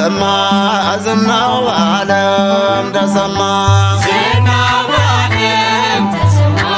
تسمى زناو عالم تسمى زناو عالم تسمى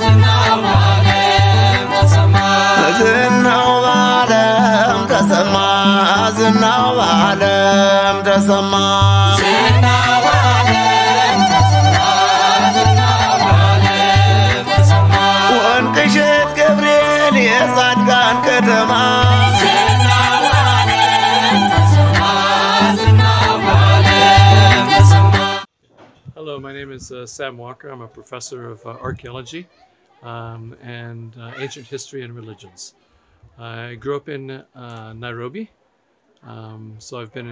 زناو عالم تسمى زناو عالم تسمى زناو عالم تسمى زناو عالم تسمى زناو عالم تسمى وانكشف ገብርኤል የጻድቃን ከተማ Hello, my name is Sam Walker. I'm a professor of archaeology and ancient history and religions. I grew up in Nairobi, so I've been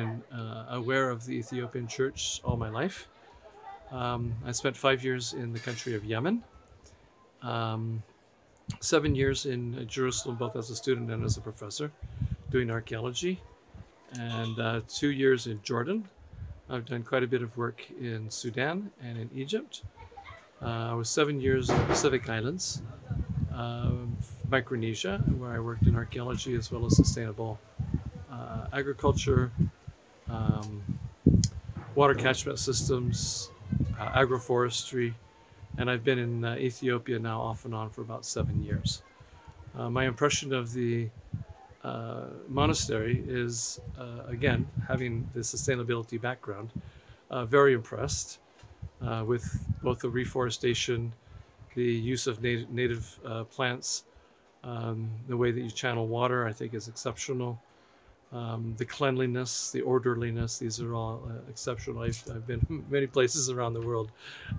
aware of the Ethiopian church all my life. I spent 5 years in the country of Yemen, 7 years in Jerusalem, both as a student and as a professor, doing archaeology, and 2 years in Jordan. I've done quite a bit of work in Sudan and in Egypt. I was 7 years in the Pacific Islands, Micronesia, where I worked in archaeology as well as sustainable agriculture, water catchment systems, agroforestry, and I've been in Ethiopia now off and on for about 7 years. My impression of the monastery is, again, having the sustainability background, very impressed with both the reforestation, the use of native plants, the way that you channel water, I think is exceptional. The cleanliness, the orderliness, these are all exceptional. I've been many places around the world,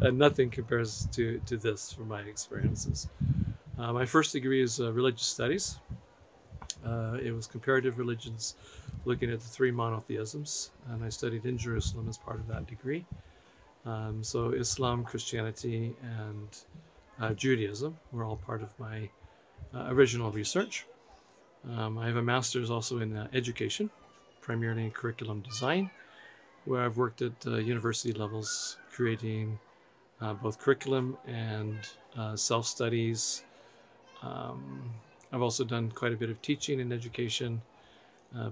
and nothing compares to this from my experiences. My first degree is religious studies. It was comparative religions, looking at the 3 monotheisms, and I studied in Jerusalem as part of that degree. So Islam, Christianity, and Judaism were all part of my original research. I have a master's also in education, primarily in curriculum design, where I've worked at university levels, creating both curriculum and self-studies. I've also done quite a bit of teaching in education,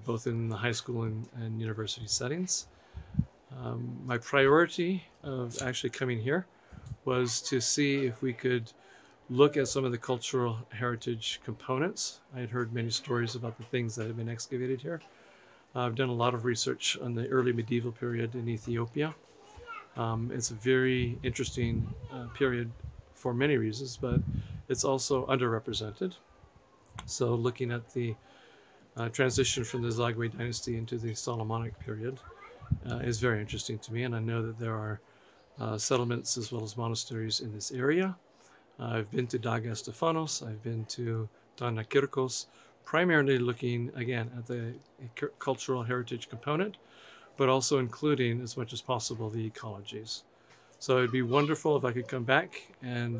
both in the high school and university settings. My priority of actually coming here was to see if we could look at some of the cultural heritage components. I had heard many stories about the things that have been excavated here. I've done a lot of research on the early medieval period in Ethiopia. It's a very interesting period for many reasons, but it's also underrepresented. So looking at the transition from the Zagwe dynasty into the Solomonic period is very interesting to me, and I know that there are settlements as well as monasteries in this area. I've been to Daga Stefanos, I've been to Dana Kirkos, primarily looking again at the cultural heritage component, but also including as much as possible the ecologies. So it'd be wonderful if I could come back and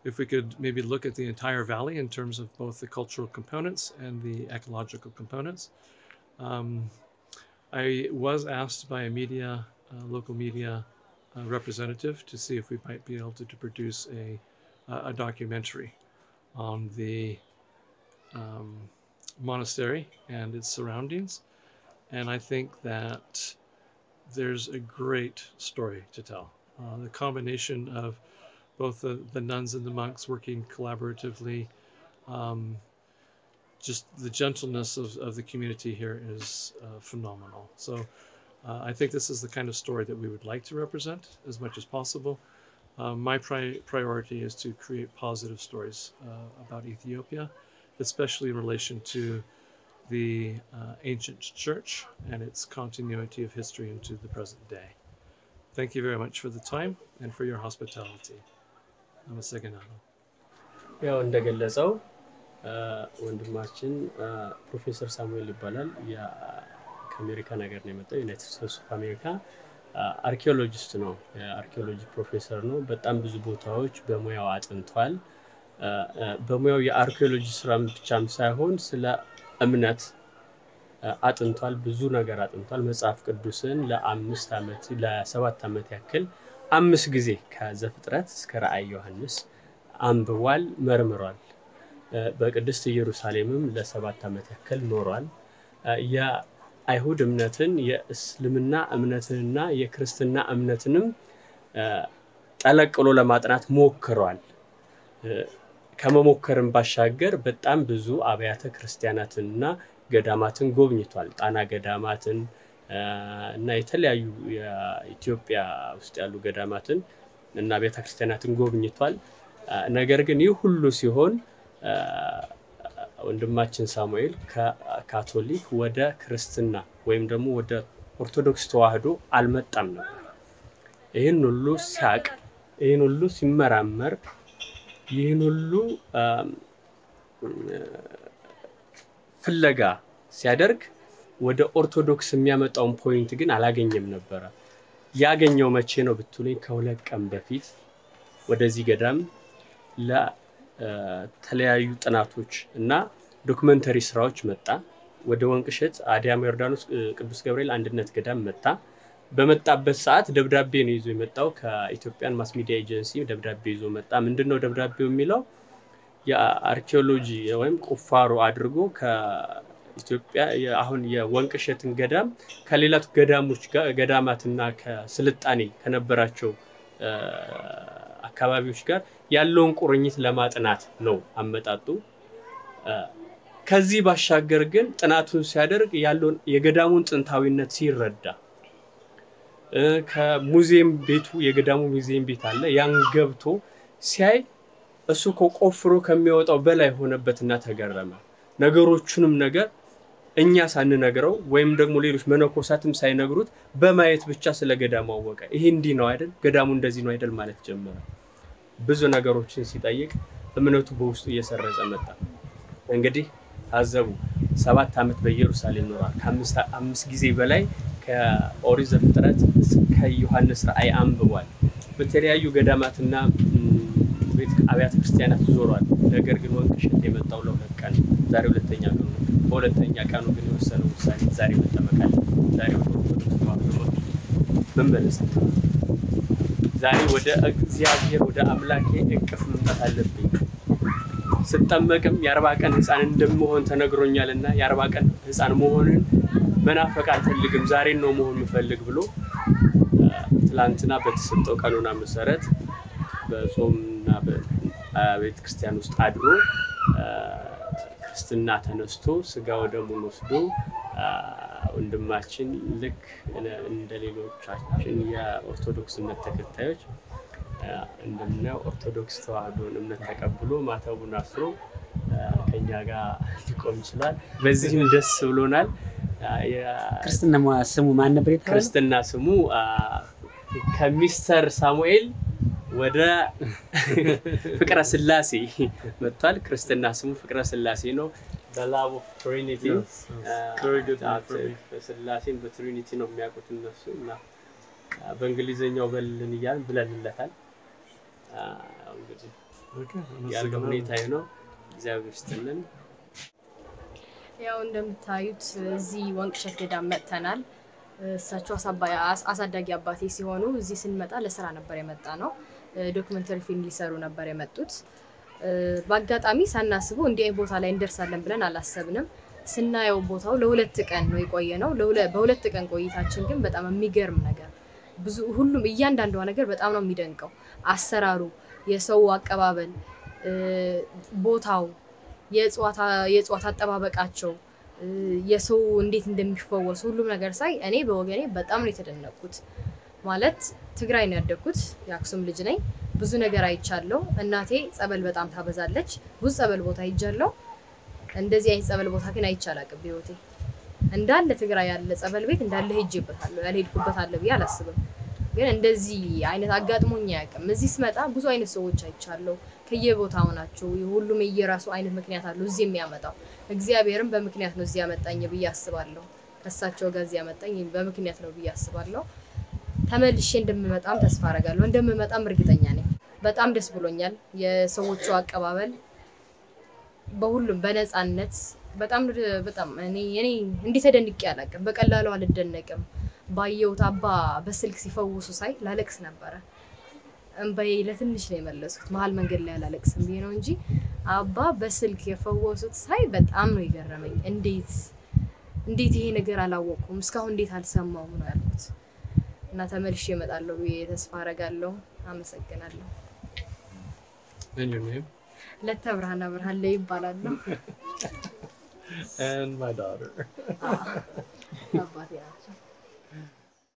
if we could maybe look at the entire valley in terms of both the cultural components and the ecological components. I was asked by a local media representative to see if we might be able to produce a documentary on the monastery and its surroundings. And I think that there's a great story to tell. The combination of both the nuns and the monks working collaboratively, just the gentleness of the community here is phenomenal. So I think this is the kind of story that we would like to represent as much as possible. My priority is to create positive stories about Ethiopia, especially in relation to the ancient church and its continuity of history into the present day. Thank you very much for the time and for your hospitality. አመሰግናለሁ። ያው እንደገለጸው ወንድማችን ፕሮፌሰር ሳሙኤል ይባላል። ከአሜሪካ ነገር ነው የመጣው ዩናይትድ ስቴትስ ኦፍ አሜሪካ አርኪኦሎጂስት ነው። አርኪኦሎጂ ፕሮፌሰር ነው። በጣም ብዙ ቦታዎች በሙያው አጥንቷል። በሙያው የአርኪኦሎጂ ስራም ብቻም ሳይሆን ስለ እምነት አጥንቷል። ብዙ ነገር አጥንቷል። መጽሐፍ ቅዱስን ለ7 ዓመት ያክል 5 ጊዜ ከዘፍጥረት እስከ ራእይ ዮሐንስ አንብቧል፣ መርምሯል። በቅድስት ኢየሩሳሌምም ለ7 ዓመት ያክል ኖሯል። የአይሁድ እምነትን የእስልምና እምነትንና የክርስትና እምነትንም ጠለቅሎ ለማጥናት ሞክሯል ከመሞከርም ባሻገር በጣም ብዙ አብያተ ክርስቲያናትንና ገዳማትን ጎብኝቷል ጣና ገዳማትን እና የተለያዩ የኢትዮጵያ ውስጥ ያሉ ገዳማትን እና ቤተ ክርስቲያናትን ጎብኝቷል ነገር ግን ይህ ሁሉ ሲሆን ወንድማችን ሳሙኤል ከካቶሊክ ወደ ክርስትና ወይም ደግሞ ወደ ኦርቶዶክስ ተዋሕዶ አልመጣም ነበር ይሄን ሁሉ ሲያቅ ይሄን ሁሉ ሲመራመር ይሄን ሁሉ ፍለጋ ሲያደርግ ወደ ኦርቶዶክስ የሚያመጣውን ፖይንት ግን አላገኘም ነበር ያገኘው መቼ ነው ብትሉኝ ከሁለት ቀን በፊት ወደዚህ ገዳም ለተለያዩ ጥናቶች እና ዶክመንተሪ ስራዎች መጣ ወደ ወንቅሸት አድያመ ዮርዳኖስ ቅዱስ ገብርኤል አንድነት ገዳም መጣ በመጣበት ሰዓት ደብዳቤ ነው ይዞ የመጣው ከኢትዮጵያን ማስ ሚዲያ ኤጀንሲ ደብዳቤ ይዞ መጣ ምንድነው ደብዳቤው የሚለው የአርኪኦሎጂ ወይም ቁፋሮ አድርጎ ከኢትዮጵያ አሁን የወንቅሸትን ገዳም ከሌላቱ ገዳሞች ጋር ገዳማትና ከስልጣኔ ከነበራቸው አካባቢዎች ጋር ያለውን ቁርኝት ለማጥናት ነው አመጣጡ ከዚህ ባሻገር ግን ጥናቱን ሲያደርግ ያለውን የገዳሙን ጥንታዊነት ሲረዳ ከሙዚየም ቤቱ የገዳሙ ሙዚየም ቤት አለ ያን ገብቶ ሲያይ እሱ ቆፍሮ ከሚወጣው በላይ ሆነበትና ተገረመ ነገሮቹንም ነገር እኛ ሳንነግረው ወይም ደግሞ ሌሎች መነኮሳትም ሳይነግሩት በማየት ብቻ ስለ ገዳሙ አወቀ ይሄ እንዲህ ነው አይደል ገዳሙ እንደዚህ ነው አይደል ማለት ጀመረ ብዙ ነገሮችን ሲጠይቅ እምነቱ በውስጡ እየሰረጸ መጣ እንግዲህ አዘቡ 7 አመት በኢየሩሳሌም ኖሯል ከ5 ጊዜ በላይ ከኦሪት ዘፍጥረት እስከ ዮሐንስ ራእይ አንብቧል በተለያዩ ገዳማትና ቤት አብያተ ክርስቲያናት ዞሯል ነገር ግን ወንቅሸት የመጣው ለሁለት ቀን ዛሬ ሁለተኛ ቀኑ በሁለተኛ ቀኑ ግን የወሰነው ውሳኔ ዛሬ መጠመቃል ዛሬ ኦርቶዶክስ ተዋሕዶ መመለስ ዛሬ ወደ እግዚአብሔር ወደ አምላኬ እቅፍ መምጣት አለብኝ ስጠመቅም የ40 ቀን ህፃን እንደምሆን ተነግሮኛልና የ40 ቀን ህፃን መሆንን መናፈቅ አልፈልግም ዛሬ ነው መሆን ምፈልግ ብሎ ትላንትና በተሰጠው ቀኑና መሰረት በጾምና በቤተ ክርስቲያን ውስጥ አድሮ ክርስትና ተነስቶ ስጋ ወደሙን ወስዶ ወንድማችን ልክ እንደሌሎቻችን የኦርቶዶክስ እምነት ተከታዮች እንደምናው ኦርቶዶክስ ተዋሕዶን እምነት ተቀብሎ ማተቡን አስሮ ከኛ ጋር ሊቆም ይችላል በዚህም ደስ ብሎናል ክርስትና ስሙ ማን ነበር የተባለው ክርስትና ስሙ ከሚስተር ሳሙኤል ወደ ፍቅረ ስላሴ መጥቷል ክርስትና ስሙ ፍቅረ ስላሴ ነው the love of trinity very good ስላሴን በትሪኒቲ ነው የሚያውቁት እነሱና በእንግሊዘኛው በልን ይያል ብለንለታል እንግዲህ ያለው ሁኔታ ነው እግዚአብሔር ይስጥልን ያው እንደምታዩት እዚህ ወንቅሸት ገዳም መጥተናል እሳቸው አሳዳጊ አባቴ ሲሆኑ እዚህ ስንመጣ ለስራ ነበር የመጣ ነው ዶክመንተሪ ፊልም ሊሰሩ ነበር የመጡት በአጋጣሚ ሳናስበው እንዲህ ቦታ ላይ እንደርሳለን ብለን አላሰብንም ስናየው ቦታው ለሁለት ቀን ነው የቆየነው በሁለት ቀን ቆይታችን ግን በጣም የሚገርም ነገር ብዙ ሁሉም እያንዳንዱ ነገር በጣም ነው የሚደንቀው አሰራሩ የሰው አቀባበል ቦታው የጽዋታ አጠባበቃቸው የሰው እንዴት እንደሚፈወስ ሁሉ ነገር ሳይ እኔ በወገኔ በጣም ነው የተደነቅኩት ማለት ትግራይ ነው ያደኩት ያክሱም ልጅ ነኝ ብዙ ነገር አይቻለሁ እናቴ ጸበል በጣም ታበዛለች ብዙ ጸበል ቦታ ይጃለው እንደዚህ አይነት ጸበል ቦታ ግን አይቻላቅም በህይወቴ እንዳለ ትግራይ ያለ ጸበል ቤት እንዳለ ሄጄበታለሁ ያልሄድኩበታለሁ ብዬ አላስብም ግን እንደዚህ አይነት አጋጥሞኝ ያቀም እዚህ ስመጣ ብዙ አይነት ሰዎች አይቻለሁ ከየቦታው ናቸው ሁሉም የየራሱ አይነት ምክንያት አለው እዚህ የሚያመጣው እግዚአብሔርም በምክንያት ነው እዚህ ያመጣኝ ብዬ አስባለሁ ከሳቸው ጋር እዚህ ያመጣኝ በምክንያት ነው ብዬ አስባለሁ ተመልሼ እንደምመጣም ተስፋ አደርጋለሁ እንደምመጣም እርግጠኛ ነኝ በጣም ደስ ብሎኛል የሰዎቹ አቀባበል በሁሉም በነፃነት በጣም እኔ እንዴት ተደንቄ ያላቀም በቀላሉ አልደነቅም ባየው ታባ በስልክ ሲፈውሱ ሳይ ላለቅስ ነበር እንባዬ ለትንሽ ነው የመለስኩት መሃል መንገድ ላይ አላለቅስም ብዬ ነው እንጂ አባ በስልክ የፈወሱት ሳይ በጣም ነው ይገረመኝ እንዴት ይሄ ነገር አላወቅኩም እስካሁን እንዴት አልሰማውም ነው ያልኩት እና ተመልሼ እመጣለሁ ተስፋ አረጋለሁ አመሰግናለሁ And your name? ለተብርሃና ብርሃን ላይ ይባላል And my daughter. አባቴ ናቸው